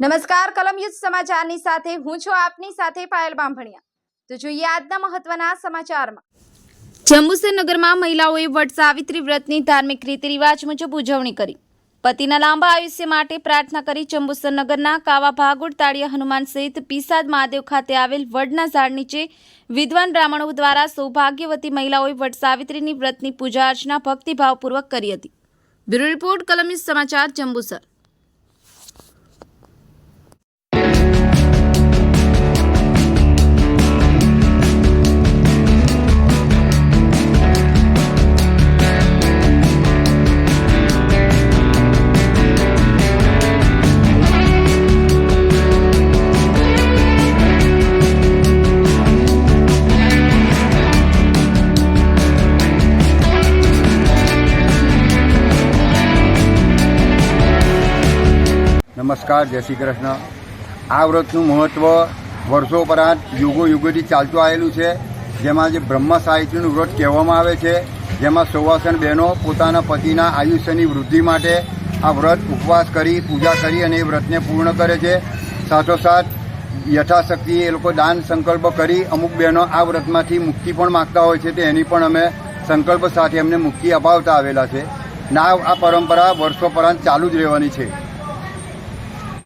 નમસ્કાર, કલમ યુદ્ધ સમાચારની સાથે હું છું આપની સાથે પાયલ બામભણિયા। તો જોઈએ આજના મહત્વના સમાચારમાં। જંબુસર નગરમાં મહિલાઓએ વટ સાવિત્રી વ્રતની ધાર્મિક રીતિ રિવાજ મુજબ ઉજવણી કરી। પતિના લાંબા આયુષ્ય માટે પ્રાર્થના કરી। જંબુસર નગરના કાવા ભાગોળ તાળિયા હનુમાન સહિત પીસાદ મહાદેવ ખાતે આવેલ વડના ઝાડ નીચે વિદ્વાન બ્રાહ્મણો દ્વારા સૌભાગ્યવતી મહિલાઓએ વટ સાવિત્રીની વ્રતની પૂજા અર્ચના ભક્તિભાવપૂર્વક કરી હતી। બ્યુરો રિપોર્ટ, કલમ યુદ્ધ સમાચાર, જંબુસર। નમસ્કાર, જય શ્રી કૃષ્ણ। આ વ્રતનું મહત્ત્વ વર્ષોપરાંત યુગોથી ચાલતું આવેલું છે, જેમાં જે બ્રહ્મ સાહિત્યનું વ્રત કહેવામાં આવે છે, જેમાં સૌવાસન બહેનો પોતાના પતિના આયુષ્યની વૃદ્ધિ માટે આ વ્રત ઉપવાસ કરી, પૂજા કરી અને એ વ્રતને પૂર્ણ કરે છે। સાથોસાથ યથાશક્તિ એ લોકો દાન સંકલ્પ કરી અમુક બહેનો આ વ્રતમાંથી મુક્તિ પણ માગતા હોય છે, તો એની પણ અમે સંકલ્પ સાથે એમને મુક્તિ અપાવતા આવેલા છે। આ પરંપરા વર્ષોપરાંત ચાલુ જ રહેવાની છે।